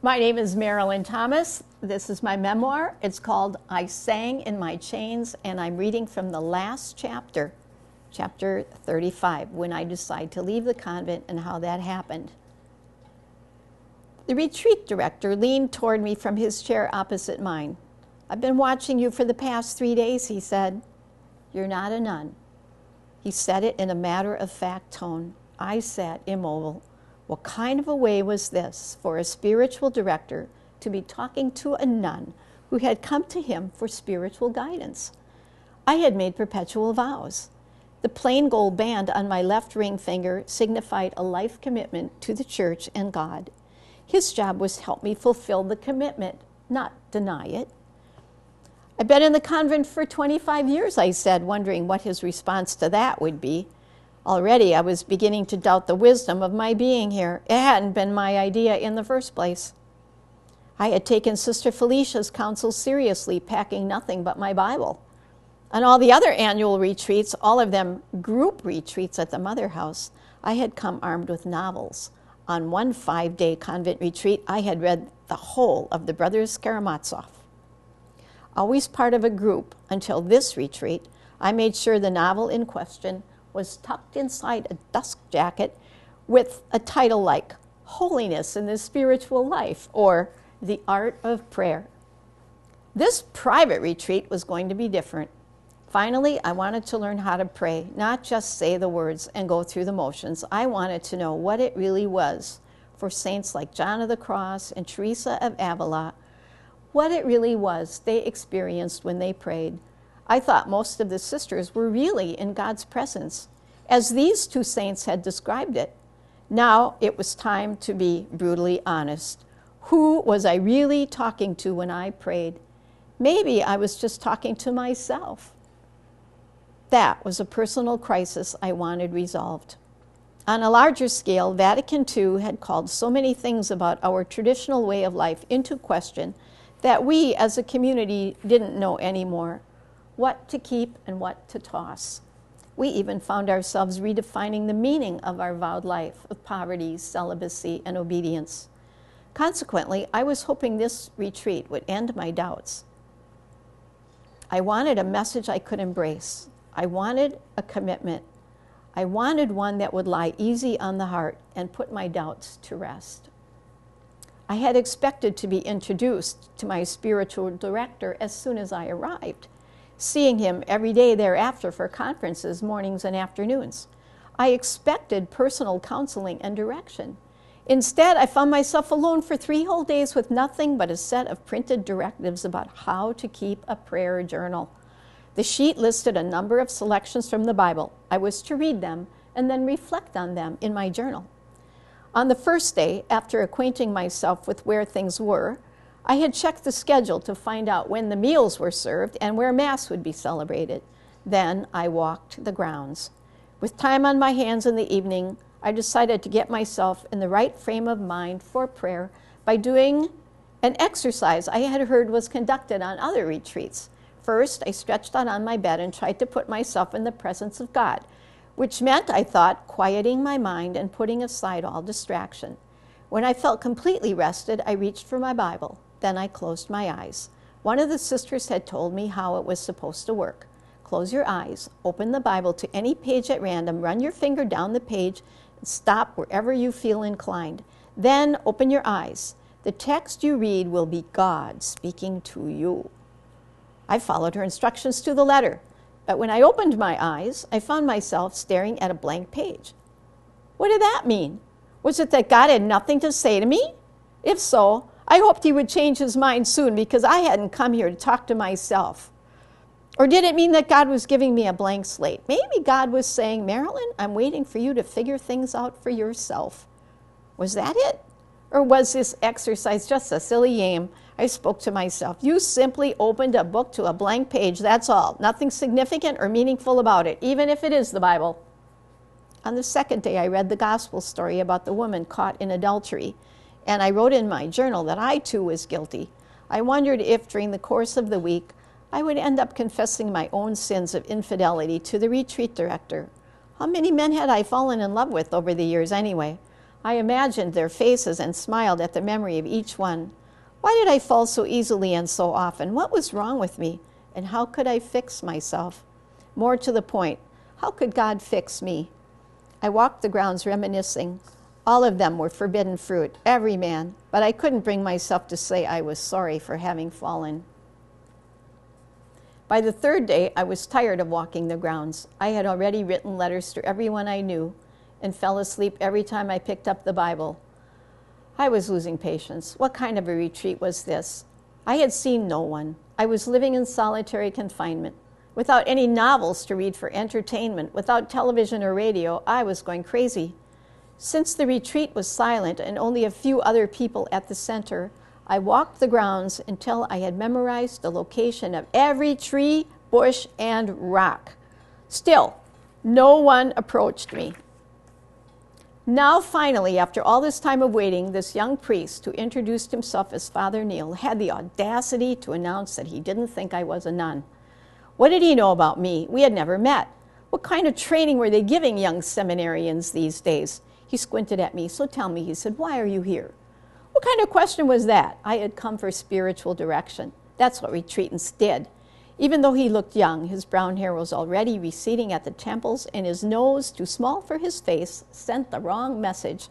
My name is Marilyn Thomas. This is my memoir. It's called I Sang in My Chains, and I'm reading from the last chapter, chapter 35, when I decide to leave the convent and how that happened. The retreat director leaned toward me from his chair opposite mine. I've been watching you for the past 3 days, he said. You're not a nun. He said it in a matter-of-fact tone. I sat immobile. What kind of a way was this for a spiritual director to be talking to a nun who had come to him for spiritual guidance? I had made perpetual vows. The plain gold band on my left ring finger signified a life commitment to the church and God. His job was to help me fulfill the commitment, not deny it. I've been in the convent for 25 years, I said, wondering what his response to that would be. Already I was beginning to doubt the wisdom of my being here. It hadn't been my idea in the first place. I had taken Sister Felicia's counsel seriously, packing nothing but my Bible. On all the other annual retreats, all of them group retreats at the Mother House, I had come armed with novels. On one 5-day convent retreat, I had read the whole of the Brothers Karamazov. Always part of a group until this retreat, I made sure the novel in question was tucked inside a dust jacket with a title like Holiness in the Spiritual Life or The Art of Prayer. This private retreat was going to be different. Finally, I wanted to learn how to pray, not just say the words and go through the motions. I wanted to know what it really was for saints like John of the Cross and Teresa of Avila, what it really was they experienced when they prayed. I thought most of the sisters were really in God's presence, as these two saints had described it. Now it was time to be brutally honest. Who was I really talking to when I prayed? Maybe I was just talking to myself. That was a personal crisis I wanted resolved. On a larger scale, Vatican II had called so many things about our traditional way of life into question that we as a community didn't know anymore what to keep and what to toss. We even found ourselves redefining the meaning of our vowed life of poverty, celibacy, and obedience. Consequently, I was hoping this retreat would end my doubts. I wanted a message I could embrace. I wanted a commitment. I wanted one that would lie easy on the heart and put my doubts to rest. I had expected to be introduced to my spiritual director as soon as I arrived, seeing him every day thereafter for conferences, mornings and afternoons. I expected personal counseling and direction. Instead, I found myself alone for 3 whole days with nothing but a set of printed directives about how to keep a prayer journal. The sheet listed a number of selections from the Bible. I was to read them and then reflect on them in my journal. On the first day, after acquainting myself with where things were, I had checked the schedule to find out when the meals were served and where Mass would be celebrated. Then I walked the grounds. With time on my hands in the evening, I decided to get myself in the right frame of mind for prayer by doing an exercise I had heard was conducted on other retreats. First, I stretched out on my bed and tried to put myself in the presence of God, which meant, I thought, quieting my mind and putting aside all distraction. When I felt completely rested, I reached for my Bible. Then I closed my eyes. One of the sisters had told me how it was supposed to work. Close your eyes, open the Bible to any page at random, run your finger down the page, and stop wherever you feel inclined. Then open your eyes. The text you read will be God speaking to you. I followed her instructions to the letter, but when I opened my eyes, I found myself staring at a blank page. What did that mean? Was it that God had nothing to say to me? If so, I hoped he would change his mind soon because I hadn't come here to talk to myself. Or did it mean that God was giving me a blank slate? Maybe God was saying, Marilyn, I'm waiting for you to figure things out for yourself. Was that it? Or was this exercise just a silly game? I spoke to myself. You simply opened a book to a blank page, that's all. Nothing significant or meaningful about it, even if it is the Bible. On the second day, I read the gospel story about the woman caught in adultery, and I wrote in my journal that I too was guilty. I wondered if during the course of the week, I would end up confessing my own sins of infidelity to the retreat director. How many men had I fallen in love with over the years anyway? I imagined their faces and smiled at the memory of each one. Why did I fall so easily and so often? What was wrong with me? And how could I fix myself? More to the point, how could God fix me? I walked the grounds reminiscing. All of them were forbidden fruit, every man, but I couldn't bring myself to say I was sorry for having fallen. By the third day, I was tired of walking the grounds. I had already written letters to everyone I knew and fell asleep every time I picked up the Bible. I was losing patience. What kind of a retreat was this? I had seen no one. I was living in solitary confinement. Without any novels to read for entertainment, without television or radio, I was going crazy. Since the retreat was silent and only a few other people at the center, I walked the grounds until I had memorized the location of every tree, bush, and rock. Still, no one approached me. Now, finally, after all this time of waiting, this young priest, who introduced himself as Father Neil, had the audacity to announce that he didn't think I was a nun. What did he know about me? We had never met. What kind of training were they giving young seminarians these days? He squinted at me. So tell me, he said, why are you here? What kind of question was that? I had come for spiritual direction. That's what retreatants did. Even though he looked young, his brown hair was already receding at the temples, and his nose, too small for his face, sent the wrong message.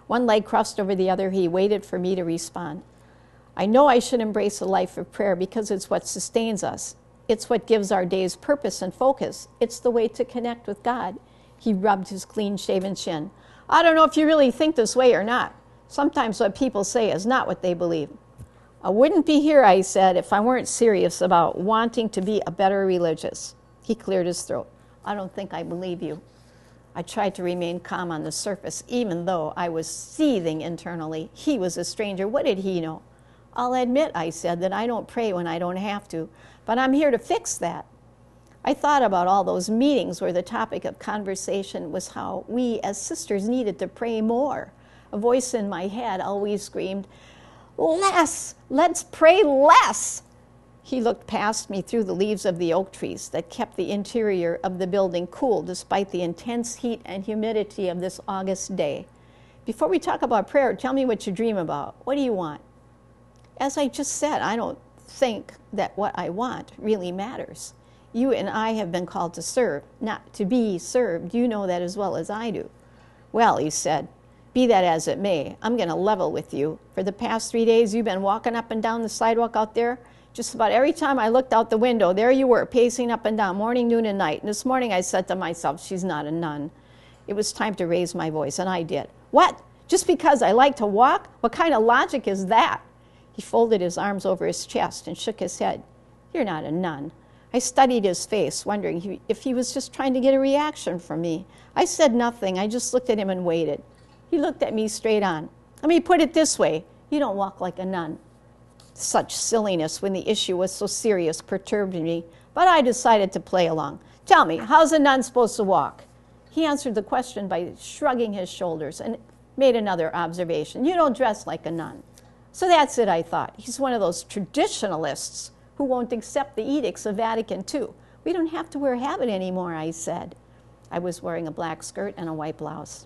One leg crossed over the other, he waited for me to respond. I know I should embrace a life of prayer because it's what sustains us. It's what gives our days purpose and focus. It's the way to connect with God. He rubbed his clean-shaven chin. I don't know if you really think this way or not. Sometimes what people say is not what they believe. I wouldn't be here, I said, if I weren't serious about wanting to be a better religious. He cleared his throat. I don't think I believe you. I tried to remain calm on the surface, even though I was seething internally. He was a stranger. What did he know? I'll admit, I said, that I don't pray when I don't have to, but I'm here to fix that. I thought about all those meetings where the topic of conversation was how we as sisters needed to pray more. A voice in my head always screamed, less! Let's pray less! He looked past me through the leaves of the oak trees that kept the interior of the building cool despite the intense heat and humidity of this August day. Before we talk about prayer, tell me what you dream about. What do you want? As I just said, I don't think that what I want really matters. You and I have been called to serve, not to be served. You know that as well as I do. Well, he said, be that as it may, I'm going to level with you. For the past 3 days, you've been walking up and down the sidewalk out there. Just about every time I looked out the window, there you were, pacing up and down, morning, noon, and night. And this morning I said to myself, she's not a nun. It was time to raise my voice, and I did. What? Just because I like to walk? What kind of logic is that? He folded his arms over his chest and shook his head. You're not a nun. I studied his face, wondering if he was just trying to get a reaction from me. I said nothing. I just looked at him and waited. He looked at me straight on. Let me put it this way. You don't walk like a nun. Such silliness when the issue was so serious perturbed me, but I decided to play along. Tell me, how's a nun supposed to walk? He answered the question by shrugging his shoulders and made another observation. You don't dress like a nun. So that's it, I thought. He's one of those traditionalists who won't accept the edicts of Vatican II. We don't have to wear a habit anymore, I said. I was wearing a black skirt and a white blouse.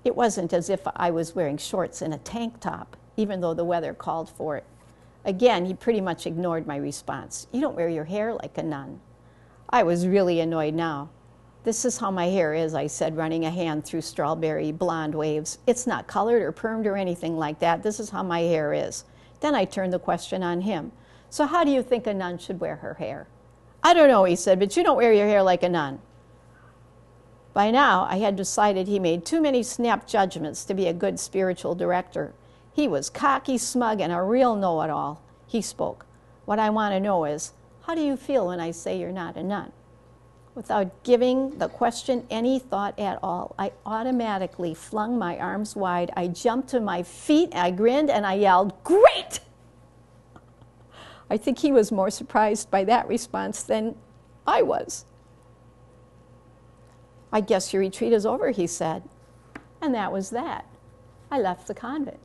It wasn't as if I was wearing shorts and a tank top, even though the weather called for it. Again, he pretty much ignored my response. You don't wear your hair like a nun. I was really annoyed now. This is how my hair is, I said, running a hand through strawberry blonde waves. It's not colored or permed or anything like that. This is how my hair is. Then I turned the question on him. So how do you think a nun should wear her hair? I don't know, he said, but you don't wear your hair like a nun. By now, I had decided he made too many snap judgments to be a good spiritual director. He was cocky, smug, and a real know-it-all. He spoke. What I want to know is, how do you feel when I say you're not a nun? Without giving the question any thought at all, I automatically flung my arms wide. I jumped to my feet, I grinned, and I yelled, "Great!" I think he was more surprised by that response than I was. I guess your retreat is over, he said. And that was that. I left the convent.